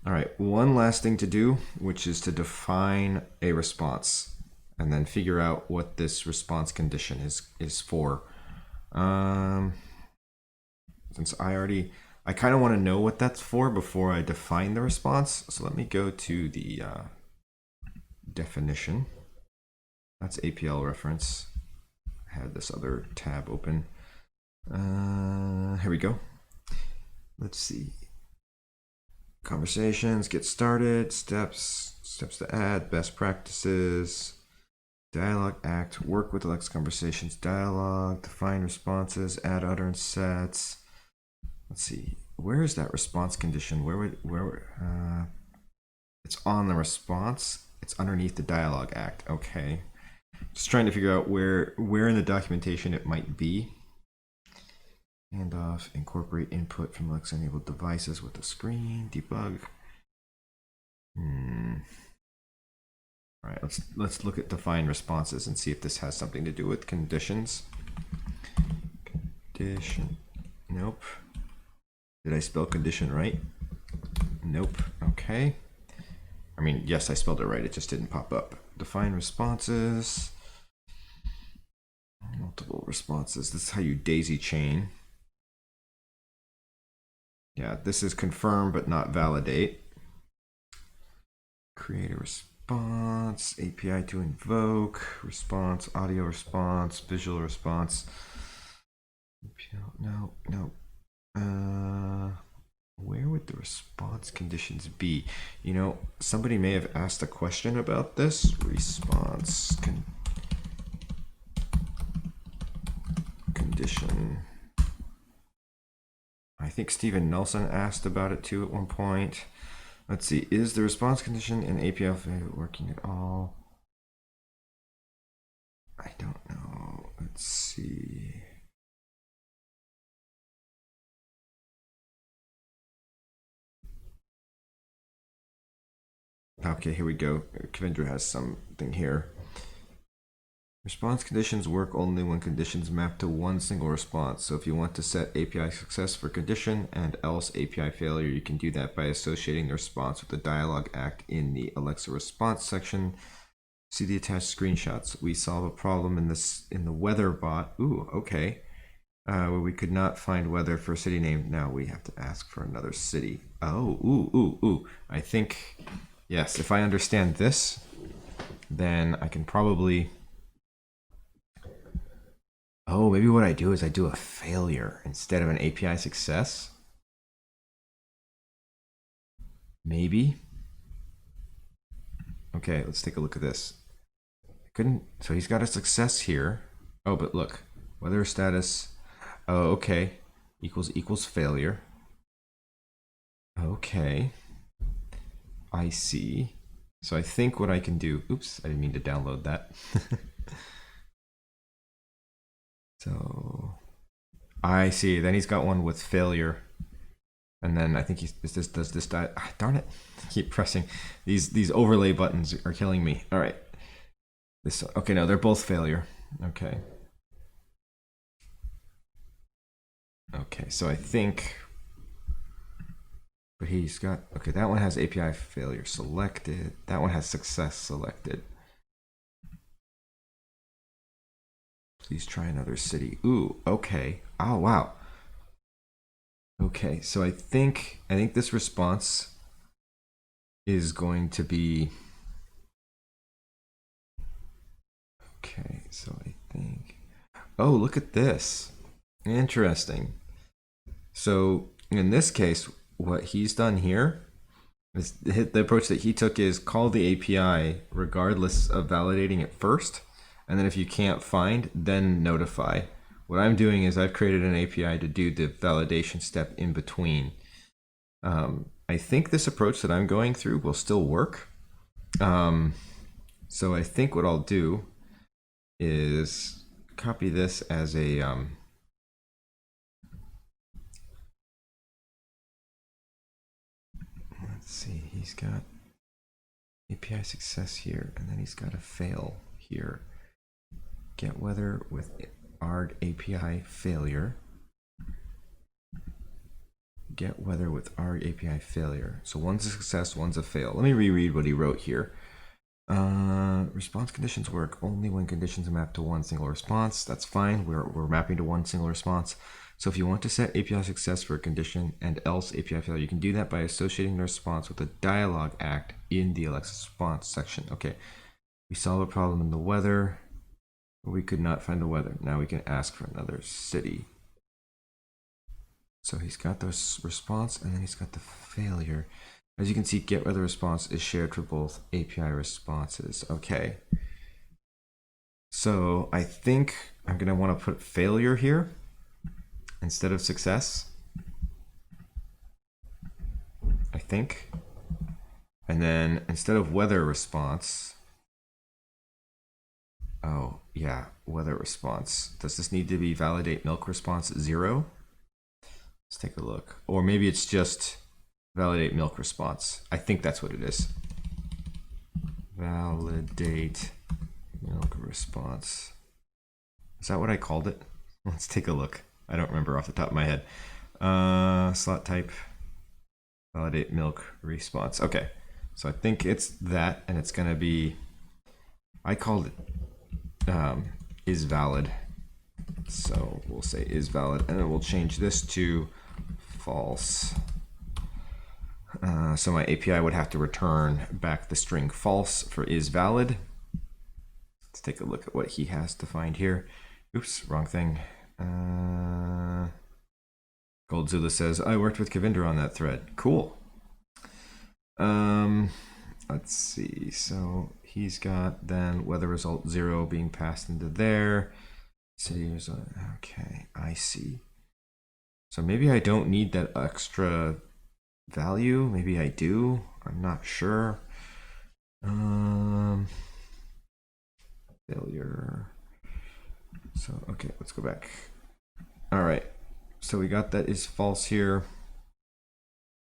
All right, one last thing to do, which is to define a response and then figure out what this response condition is for. Since I kind of want to know what that's for before I define the response. So let me go to the definition. That's APL reference. I had this other tab open. Here we go. Let's see. Conversations, get started, steps to add, best practices, dialog act, work with Alexa conversations, dialog, define responses, add utterance sets. Let's see, where is that response condition? It's on the response. It's underneath the dialog act. Okay. Just trying to figure out where in the documentation it might be. Handoff, incorporate input from Alexa enabled devices with a screen, debug. All right, let's look at define responses and see if this has something to do with conditions. Condition, nope. Did I spell condition right? Nope. Okay. I mean, yes, I spelled it right. It just didn't pop up. Define responses. Multiple responses. This is how you daisy chain. Yeah, this is confirm but not validate. Create a response. API to invoke. Response. Audio response. Visual response. No. Where would the response conditions be? You know, somebody may have asked a question about this. Response condition. I think Stephen Nelson asked about it too at one point. Let's see, is the response condition in API working at all? I don't know. Let's see. Okay, here we go. Kavindra has something here. Response conditions work only when conditions map to one single response. So if you want to set API success for condition and else API failure, you can do that by associating the response with the dialog act in the Alexa response section. See the attached screenshots. We solve a problem in the weather bot. Ooh, okay. Where we could not find weather for a city name. Now we have to ask for another city. Oh, ooh. I think, yes, if I understand this, then I can probably... Oh, maybe what I do is I do a failure instead of an API success. Maybe. Okay, let's take a look at this. So he's got a success here. Oh, but look, weather status. Oh, okay. Equals failure. Okay. I see. So I think what I can do, oops, I didn't mean to download that. So I see, then he's got one with failure. And then I think does this die? Ah, darn it! I keep pressing these overlay buttons are killing me. All right, this okay. No, they're both failure. Okay. Okay, so I think, but he's got, okay, that one has API failure selected. That one has success selected. Please try another city. Ooh, okay. Oh, wow. Okay, so I think this response is going to be, okay, so I think, oh, look at this. Interesting. So in this case, what he's done here is the approach that he took is call the API regardless of validating it first. And then if you can't find, then notify. What I'm doing is I've created an API to do the validation step in between. I think this approach that I'm going through will still work. So I think what I'll do is copy this as a let's see, he's got API success here, and then he's got a fail here. Get weather with arg API failure. Get weather with arg API failure. So one's a success, one's a fail. Let me reread what he wrote here. Response conditions work only when conditions are mapped to one single response. That's fine. We're mapping to one single response. So if you want to set API success for a condition and else API failure, you can do that by associating the response with a dialog act in the Alexa response section. Okay, we solve a problem in the weather. We could not find the weather. Now we can ask for another city. So he's got the response and then he's got the failure. As you can see, get weather response is shared for both API responses. Okay. So I think I'm going to want to put failure here instead of success. I think. And then instead of weather response, oh yeah, weather response. Does this need to be validate milk response 0? Let's take a look. Or maybe it's just validate milk response. I think that's what it is. Validate milk response. Is that what I called it? Let's take a look. I don't remember off the top of my head. Slot type, validate milk response. Okay, so I think it's that, and it's gonna be, I called it is valid. So we'll say is valid, and then we'll change this to false. So my API would have to return back the string false for is valid. Let's take a look at what he has defined here. Oops, wrong thing. Goldzilla says, I worked with Kavindra on that thread. Cool. Let's see. So he's got then weather result 0 being passed into there. City result. Okay, I see. So maybe I don't need that extra value. Maybe I do. I'm not sure. Failure. So, okay, let's go back. All right. So we got that is false here.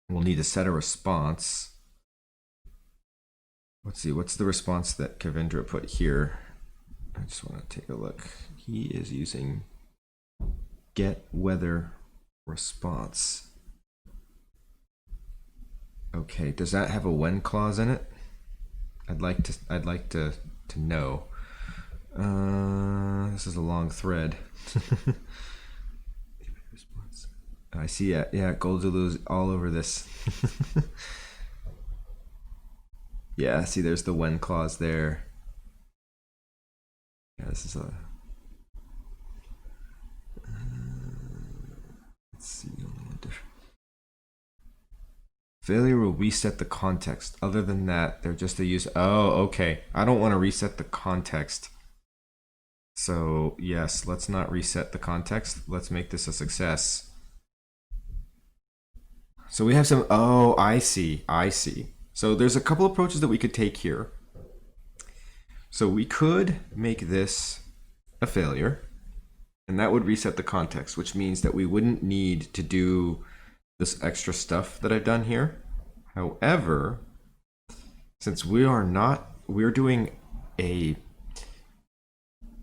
We'll need to set a response. Let's see, what's the response that Kavindra put here? I just want to take a look. He is using get weather response. Okay, does that have a when clause in it? I'd like to know. This is a long thread. I see. Yeah, Goldzulu's all over this. Yeah, see, there's the when clause there. Yeah, this is a. Let's see. Failure will reset the context. Other than that, they're just a use. Oh, okay. I don't want to reset the context. So yes, let's not reset the context. Let's make this a success. So we have some, oh, I see. So there's a couple approaches that we could take here. So we could make this a failure, and that would reset the context, which means that we wouldn't need to do this extra stuff that I've done here. However, since we're doing a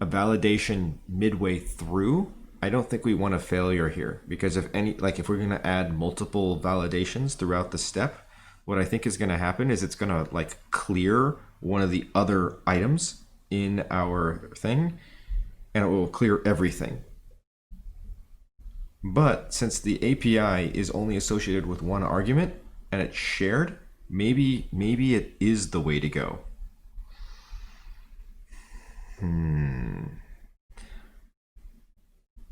validation midway through, I don't think we want a failure here, because if we're going to add multiple validations throughout the step, what I think is going to happen is it's going to like clear one of the other items in our thing, and it will clear everything. But since the API is only associated with one argument and it's shared, maybe it is the way to go.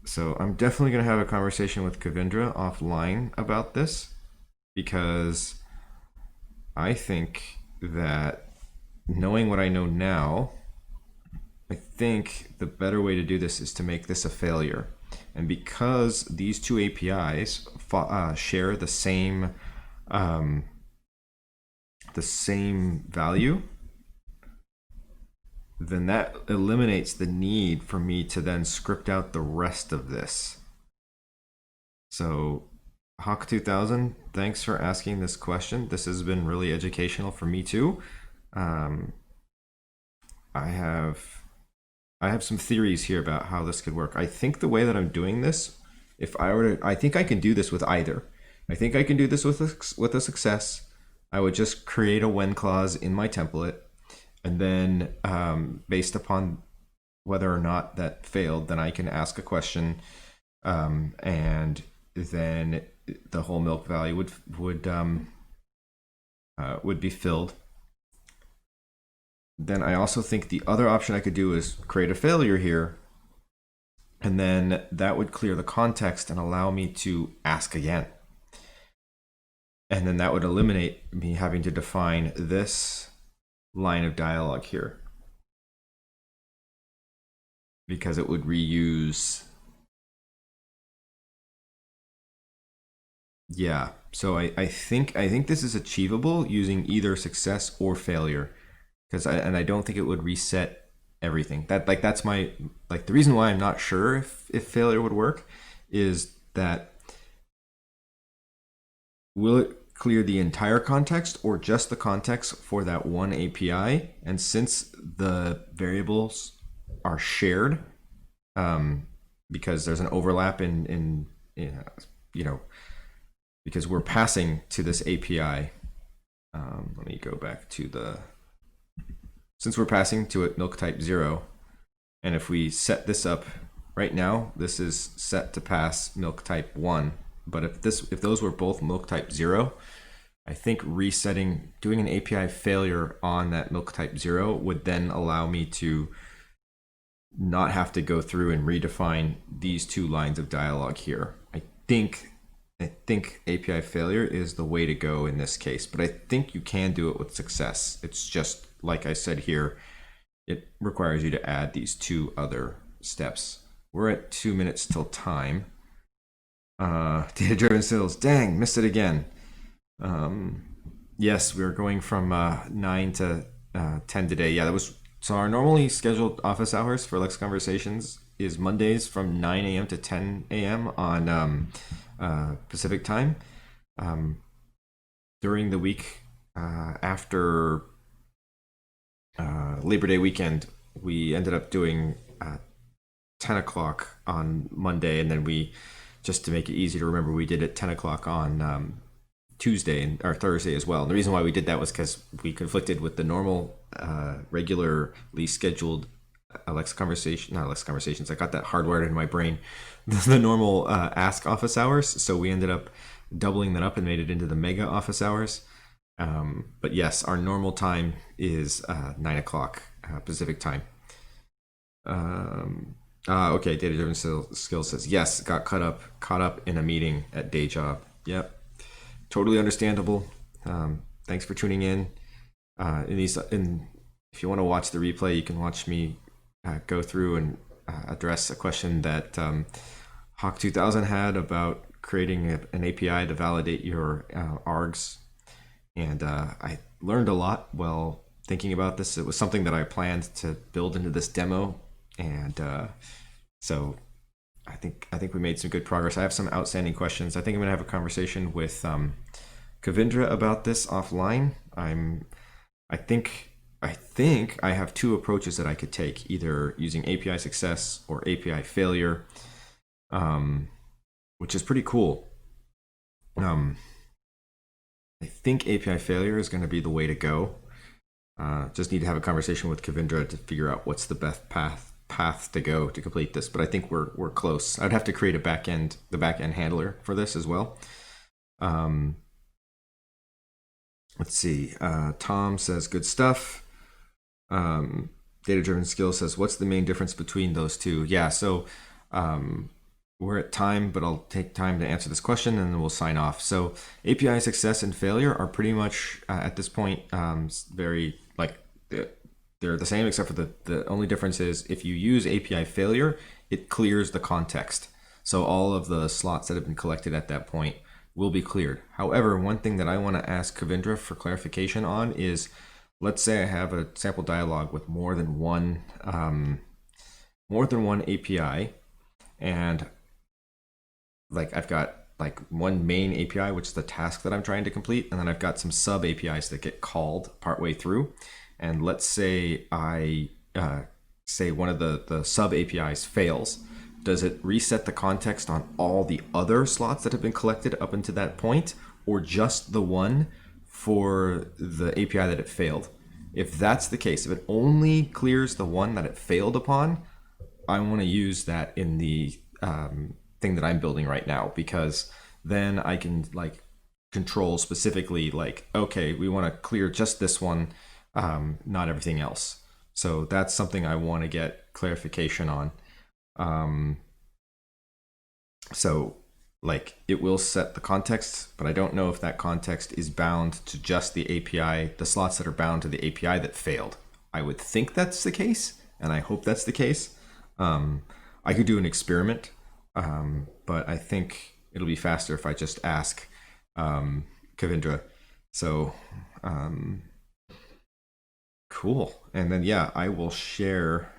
So I'm definitely going to have a conversation with Kavindra offline about this, because I think that, knowing what I know now, I think the better way to do this is to make this a failure. And because these two APIs share the same value, then that eliminates the need for me to then script out the rest of this. So Hawk 2000, thanks for asking this question. This has been really educational for me too. I have some theories here about how this could work. I think the way that I'm doing this, I think I can do this with either. I think I can do this with a success. I would just create a when clause in my template, and then based upon whether or not that failed, then I can ask a question, and then the whole milk value would be filled. Then I also think the other option I could do is create a failure here, and then that would clear the context and allow me to ask again. And then that would eliminate me having to define this line of dialogue here, because it would reuse. Yeah, so I think this is achievable using either success or failure, because I don't think it would reset everything. That's my, like, the reason why I'm not sure if failure would work is that, will it clear the entire context or just the context for that one API? And since the variables are shared, because there's an overlap in because we're passing to this API. Let me go back to since we're passing to it milk type 0, and if we set this up right now, this is set to pass milk type 1. But if those were both milk type 0, I think doing an API failure on that milk type 0 would then allow me to not have to go through and redefine these two lines of dialogue here. I think API failure is the way to go in this case, but I think you can do it with success. It's just, like I said here, it requires you to add these two other steps. We're at 2 minutes till time. Data-driven sales, dang, missed it again. Yes, we're going from 9 to 10 today. Yeah, so our normally scheduled office hours for Lex Conversations is Mondays from 9 a.m. to 10 a.m. on Pacific time. During the week after Labor Day weekend, we ended up doing 10 o'clock on Monday, and then we, just to make it easy to remember, we did it 10 o'clock on Tuesday or Thursday as well. And the reason why we did that was because we conflicted with the normal regularly scheduled Alexa Conversations. I got that hardwired in my brain. The normal Ask office hours. So we ended up doubling that up and made it into the mega office hours. But yes, our normal time is 9 o'clock Pacific time. Okay, Data Driven Skills says, yes, got caught up in a meeting at day job. Yep, totally understandable. Thanks for tuning in. If you want to watch the replay, you can watch me go through and address a question that Hawk 2000 had about creating an API to validate your args. And I learned a lot while thinking about this. It was something that I planned to build into this demo. And so I think we made some good progress. I have some outstanding questions. I think I'm gonna have a conversation with Kavindra about this offline. I think I have two approaches that I could take, either using API success or API failure, which is pretty cool. I think API failure is going to be the way to go. Just need to have a conversation with Kavindra to figure out what's the best path to go to complete this. But I think we're close. I'd have to create the back end handler for this as well. Let's see. Tom says good stuff. Data-driven skill says, what's the main difference between those two? Yeah, so we're at time, but I'll take time to answer this question and then we'll sign off. So API success and failure are pretty much at this point very like they're the same, except for the only difference is if you use API failure, it clears the context. So all of the slots that have been collected at that point will be cleared. However, one thing that I want to ask Kavindra for clarification on is, let's say I have a sample dialog with more than one API, and like I've got like one main API, which is the task that I'm trying to complete, and then I've got some sub APIs that get called partway through. And let's say I say one of the sub APIs fails. Does it reset the context on all the other slots that have been collected up until that point, or just the one for the API that it failed? If that's the case, if it only clears the one that it failed upon, I want to use that in the thing that I'm building right now, because then I can like control specifically like, okay, we want to clear just this one, not everything else. So that's something I want to get clarification on. So like it will set the context, but I don't know if that context is bound to just the API, the slots that are bound to the API that failed. I would think that's the case, and I hope that's the case. I could do an experiment, but I think it'll be faster if I just ask Kavindra. So cool. And then yeah, I will share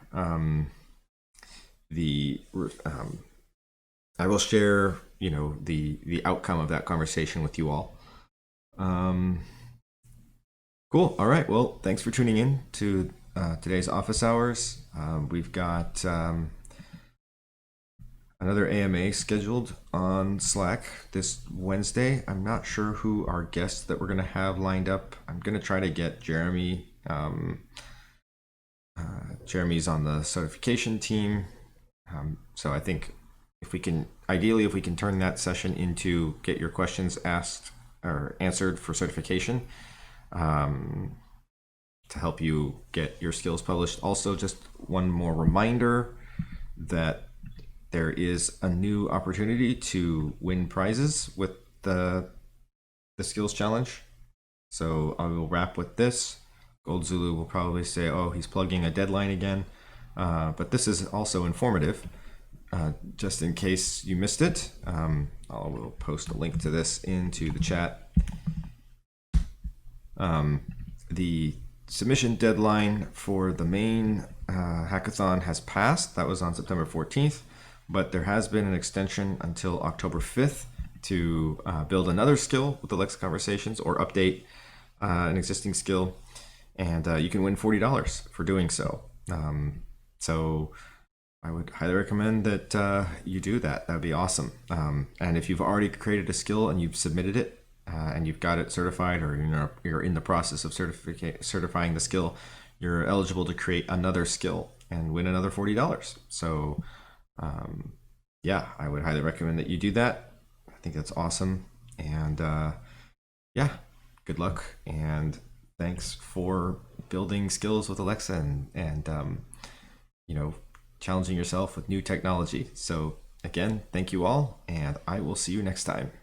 I will share, you know, the outcome of that conversation with you all. Cool. All right. Well, thanks for tuning in to today's office hours. We've got another AMA scheduled on Slack this Wednesday. I'm not sure who our guests that we're going to have lined up. I'm going to try to get Jeremy. Jeremy's on the certification team. So I think if we can turn that session into get your questions asked or answered for certification, to help you get your skills published. Also, just one more reminder that there is a new opportunity to win prizes with the skills challenge. So I will wrap with this. Gold Zulu will probably say, oh, he's plugging a deadline again. But this is also informative. Just in case you missed it, I will post a link to this into the chat. The submission deadline for the main hackathon has passed. That was on September 14th, but there has been an extension until October 5th to build another skill with Alexa Conversations or update an existing skill, and you can win $40 for doing so. So I would highly recommend that you do that. That would be awesome. And if you've already created a skill and you've submitted it and you've got it certified, or you're in the process of certifying the skill, you're eligible to create another skill and win another $40. So yeah, I would highly recommend that you do that. I think that's awesome. And yeah, good luck and thanks for building skills with Alexa and you know, challenging yourself with new technology. So again, thank you all, and I will see you next time.